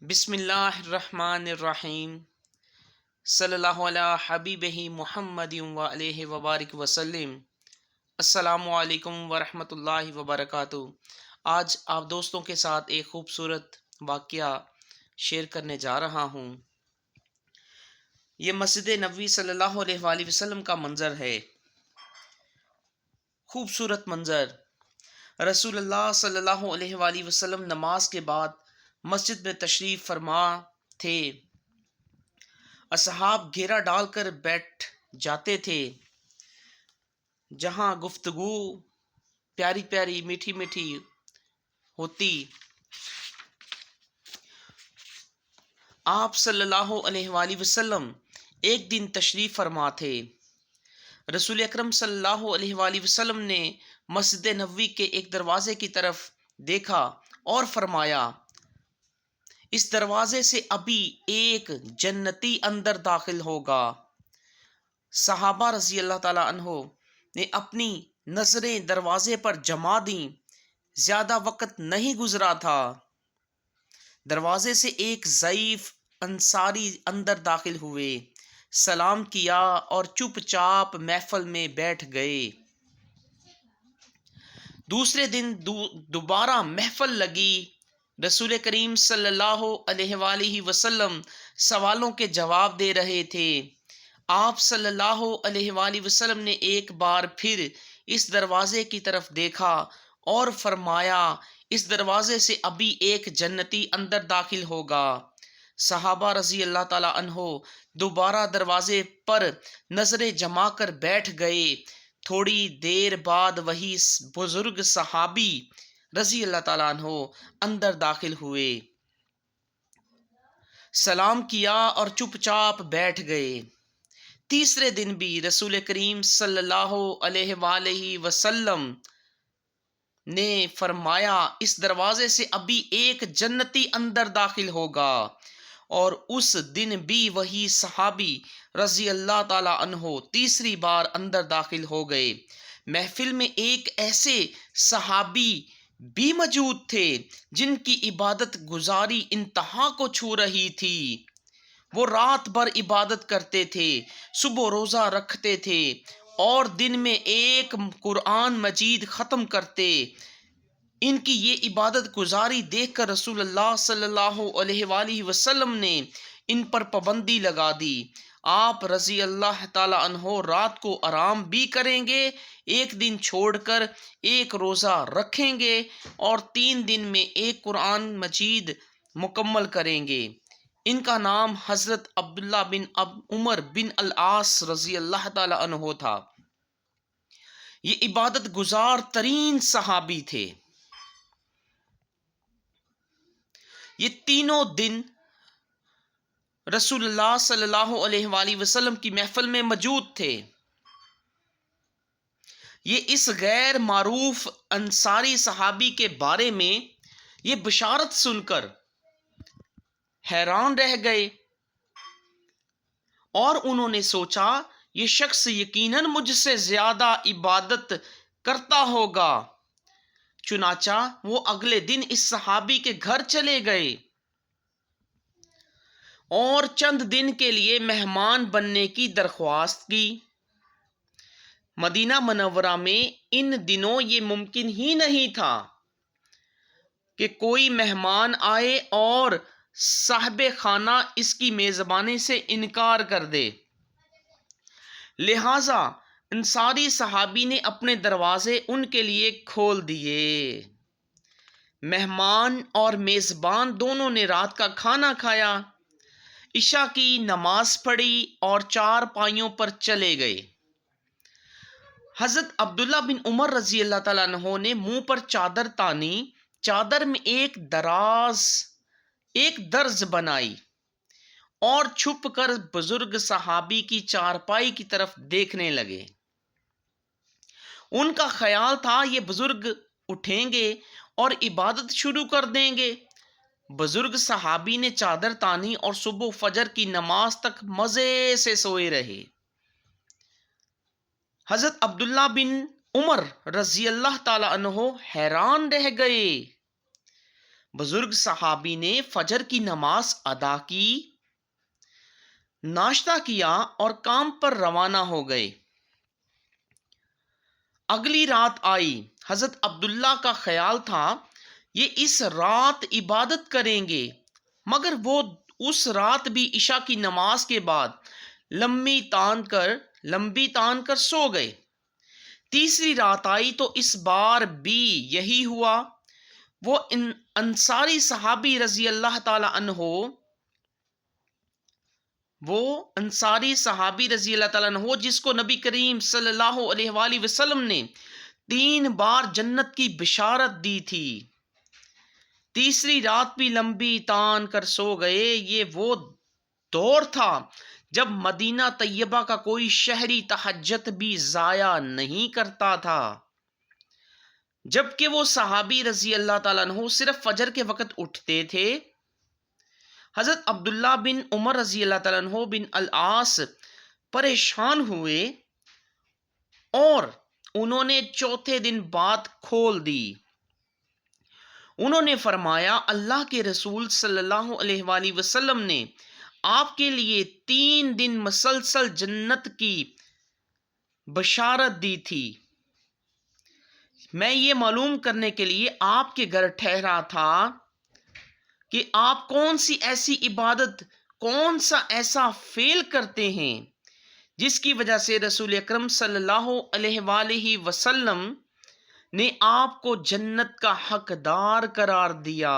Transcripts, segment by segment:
بسم اللہ الرحمن الرحیم صلی اللہ علی حبیبہ محمد و علیہ وبارک وسلم۔ السلام علیکم ورحمۃ اللہ وبرکاتہ۔ آج آپ دوستوں کے ساتھ ایک خوبصورت واقعہ شیئر کرنے جا رہا ہوں۔ یہ مسجد نبوی صلی اللہ علیہ وآلہ وسلم کا منظر ہے، خوبصورت منظر۔ رسول اللہ صلی اللہ علیہ وآلہ وسلم نماز کے بعد مسجد میں تشریف فرما تھے۔ اصحاب گھیرا ڈال کر بیٹھ جاتے تھے، جہاں گفتگو پیاری پیاری میٹھی میٹھی ہوتی۔ آپ صلی اللہ علیہ وآلہ وسلم ایک دن تشریف فرما تھے۔ رسول اکرم صلی اللہ علیہ وآلہ وسلم نے مسجد نبوی کے ایک دروازے کی طرف دیکھا اور فرمایا، اس دروازے سے ابھی ایک جنتی اندر داخل ہوگا۔ صحابہ رضی اللہ تعالیٰ عنہ نے اپنی نظریں دروازے پر جما دیں۔ زیادہ وقت نہیں گزرا تھا، دروازے سے ایک ضعیف انصاری اندر داخل ہوئے، سلام کیا اور چپ چاپ محفل میں بیٹھ گئے۔ دوسرے دن دوبارہ محفل لگی۔ رسول کریم صلی اللہ علیہ وآلہ وسلم سوالوں کے جواب دے رہے تھے۔ آپ صلی اللہ علیہ وآلہ وسلم نے ایک بار پھر اس دروازے کی طرف دیکھا اور فرمایا، اس دروازے سے ابھی ایک جنتی اندر داخل ہوگا۔ صحابہ رضی اللہ تعالیٰ عنہ دوبارہ دروازے پر نظریں جما کر بیٹھ گئے۔ تھوڑی دیر بعد وہی بزرگ صحابی رضی اللہ تعالیٰ عنہ اندر داخل ہوئے، سلام کیا اور چپ چاپ بیٹھ گئے۔ تیسرے دن بھی رسول کریم صلی اللہ علیہ وآلہ وسلم نے فرمایا، اس دروازے سے ابھی ایک جنتی اندر داخل ہوگا، اور اس دن بھی وہی صحابی رضی اللہ تعالی عنہ تیسری بار اندر داخل ہو گئے۔ محفل میں ایک ایسے صحابی بھی موجود تھے جن کی عبادت گزاری انتہا کو چھو رہی تھی۔ وہ رات بھر عبادت کرتے تھے، صبح روزہ رکھتے تھے اور دن میں ایک قرآن مجید ختم کرتے۔ ان کی یہ عبادت گزاری دیکھ کر رسول اللہ صلی اللہ علیہ وآلہ وسلم نے ان پر پابندی لگا دی۔ آپ رضی اللہ تعالی عنہ رات کو آرام بھی کریں گے، ایک دن چھوڑ کر ایک روزہ رکھیں گے اور 3 دن میں ایک قرآن مجید مکمل کریں گے۔ ان کا نام حضرت عبداللہ بن عمر بن العاص رضی اللہ تعالی عنہ تھا۔ یہ عبادت گزار ترین صحابی تھے۔ یہ تینوں دن رسول اللہ صلی اللہ علیہ وآلہ وسلم کی محفل میں موجود تھے۔ یہ اس غیر معروف انصاری صحابی کے بارے میں یہ بشارت سن کر حیران رہ گئے اور انہوں نے سوچا، یہ شخص یقیناً مجھ سے زیادہ عبادت کرتا ہوگا۔ چنانچہ وہ اگلے دن اس صحابی کے گھر چلے گئے اور چند دن کے لیے مہمان بننے کی درخواست کی۔ مدینہ منورہ میں ان دنوں یہ ممکن ہی نہیں تھا کہ کوئی مہمان آئے اور صاحب خانہ اس کی میزبانی سے انکار کر دے، لہٰذا انصاری صحابی نے اپنے دروازے ان کے لیے کھول دیے۔ مہمان اور میزبان دونوں نے رات کا کھانا کھایا، عشاء کی نماز پڑھی اور 4 پائیوں پر چلے گئے۔ حضرت عبداللہ بن عمر رضی اللہ تعالیٰ عنہ نے منہ پر چادر تانی، چادر میں ایک درز بنائی اور چھپ کر بزرگ صحابی کی چارپائی کی طرف دیکھنے لگے۔ ان کا خیال تھا یہ بزرگ اٹھیں گے اور عبادت شروع کر دیں گے۔ بزرگ صحابی نے چادر تانی اور صبح فجر کی نماز تک مزے سے سوئے رہے۔ حضرت عبداللہ بن عمر رضی اللہ تعالی عنہ حیران رہ گئے۔ بزرگ صحابی نے فجر کی نماز ادا کی، ناشتہ کیا اور کام پر روانہ ہو گئے۔ اگلی رات آئی، حضرت عبداللہ کا خیال تھا یہ اس رات عبادت کریں گے، مگر وہ اس رات بھی عشاء کی نماز کے بعد لمبی تان کر سو گئے۔ تیسری رات آئی تو اس بار بھی یہی ہوا۔ وہ انصاری صحابی رضی اللہ تعالی عنہ جس کو نبی کریم صلی اللہ علیہ وآلہ وسلم نے 3 بار جنت کی بشارت دی تھی، تیسری رات بھی لمبی تان کر سو گئے۔ یہ وہ دور تھا جب مدینہ طیبہ کا کوئی شہری تہجد بھی ضائع نہیں کرتا تھا، جبکہ وہ صحابی رضی اللہ تعالیٰ عنہ صرف فجر کے وقت اٹھتے تھے۔ حضرت عبداللہ بن عمر رضی اللہ تعالیٰ عنہ بن العاص پریشان ہوئے اور انہوں نے چوتھے دن بات کھول دی۔ انہوں نے فرمایا اللہ کے رسول صلی اللہ علیہ وآلہ وسلم نے آپ کے لیے 3 دن مسلسل جنت کی بشارت دی تھی۔ میں یہ معلوم کرنے کے لیے آپ کے گھر ٹھہرا تھا کہ آپ کون سی ایسی عبادت، کون سا ایسا فعل کرتے ہیں جس کی وجہ سے رسول اکرم صلی اللہ علیہ وآلہ وسلم نے آپ کو جنت کا حقدار قرار دیا،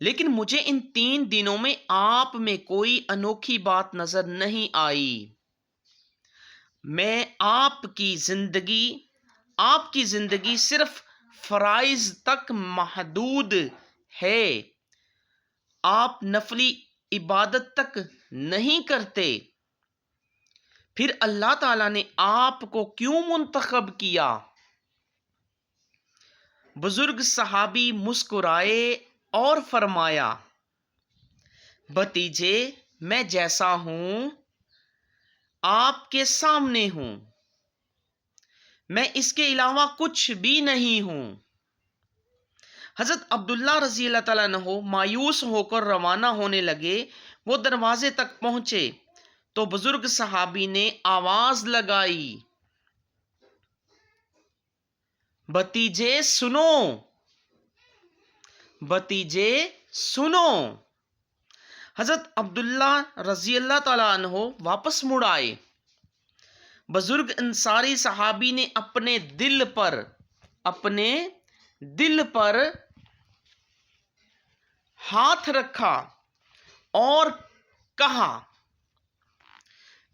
لیکن مجھے ان 3 دنوں میں آپ میں کوئی انوکھی بات نظر نہیں آئی۔ میں آپ کی زندگی صرف فرائض تک محدود ہے، آپ نفلی عبادت تک نہیں کرتے، پھر اللہ تعالیٰ نے آپ کو کیوں منتخب کیا؟ بزرگ صحابی مسکرائے اور فرمایا، بھتیجے میں جیسا ہوں آپ کے سامنے ہوں، میں اس کے علاوہ کچھ بھی نہیں ہوں۔ حضرت عبداللہ رضی اللہ تعالیٰ عنہ مایوس ہو کر روانہ ہونے لگے۔ وہ دروازے تک پہنچے تو بزرگ صحابی نے آواز لگائی، بھتیجے سنو، بھتیجے سنو۔ حضرت عبداللہ رضی اللہ تعالیٰ عنہ واپس مڑ آئے۔ بزرگ انصاری صحابی نے اپنے دل پر ہاتھ رکھا اور کہا،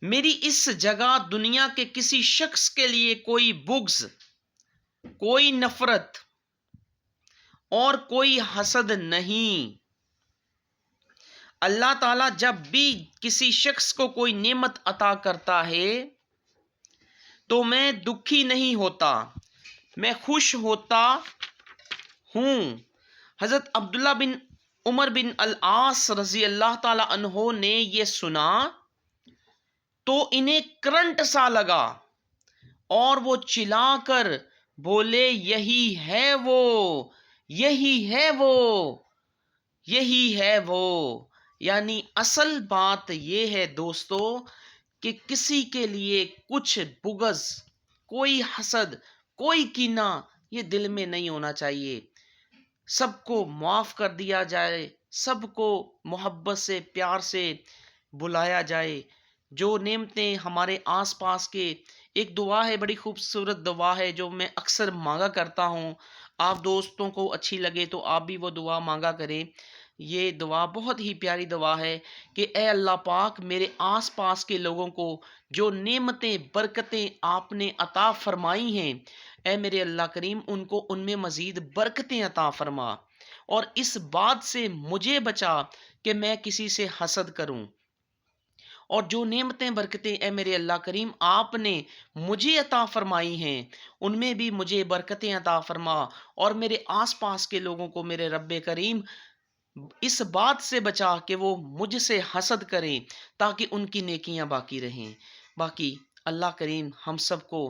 میری اس جگہ دنیا کے کسی شخص کے لیے کوئی بغض، کوئی نفرت اور کوئی حسد نہیں۔ اللہ تعالیٰ جب بھی کسی شخص کو کوئی نعمت عطا کرتا ہے تو میں دکھی نہیں ہوتا، میں خوش ہوتا ہوں۔ حضرت عبداللہ بن عمر بن العاص رضی اللہ تعالی عنہ نے یہ سنا تو انہیں کرنٹ سا لگا اور وہ چلا کر بولے، یہی ہے وہ، یہی ہے وہ، یہی ہے وہ۔ یعنی اصل بات یہ ہے دوستو کہ کسی کے لیے کچھ بغض، کوئی حسد، کوئی کینہ یہ دل میں نہیں ہونا چاہیے۔ سب کو معاف کر دیا جائے، سب کو محبت سے، پیار سے بلایا جائے۔ جو نعمتیں ہمارے آس پاس کے، ایک دعا ہے، بڑی خوبصورت دعا ہے جو میں اکثر مانگا کرتا ہوں، آپ دوستوں کو اچھی لگے تو آپ بھی وہ دعا مانگا کریں۔ یہ دعا بہت ہی پیاری دعا ہے کہ اے اللہ پاک میرے آس پاس کے لوگوں کو جو نعمتیں، برکتیں آپ نے عطا فرمائی ہیں، اے میرے اللہ کریم ان کو ان میں مزید برکتیں عطا فرما، اور اس بات سے مجھے بچا کہ میں کسی سے حسد کروں، اور جو نعمتیں، برکتیں اے میرے اللہ کریم آپ نے مجھے عطا فرمائی ہیں ان میں بھی مجھے برکتیں عطا فرما، اور میرے آس پاس کے لوگوں کو میرے رب کریم اس بات سے بچا کہ وہ مجھ سے حسد کریں تاکہ ان کی نیکیاں باقی رہیں۔ باقی اللہ کریم ہم سب کو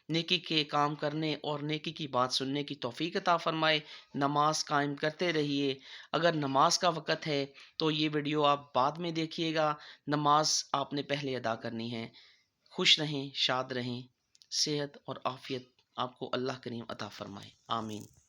نیکی کے کام کرنے اور نیکی کی بات سننے کی توفیق عطا فرمائے۔ نماز قائم کرتے رہیے۔ اگر نماز کا وقت ہے تو یہ ویڈیو آپ بعد میں دیکھیے گا، نماز آپ نے پہلے ادا کرنی ہے۔ خوش رہیں، شاد رہیں، صحت اور عافیت آپ کو اللہ کریم عطا فرمائے، آمین۔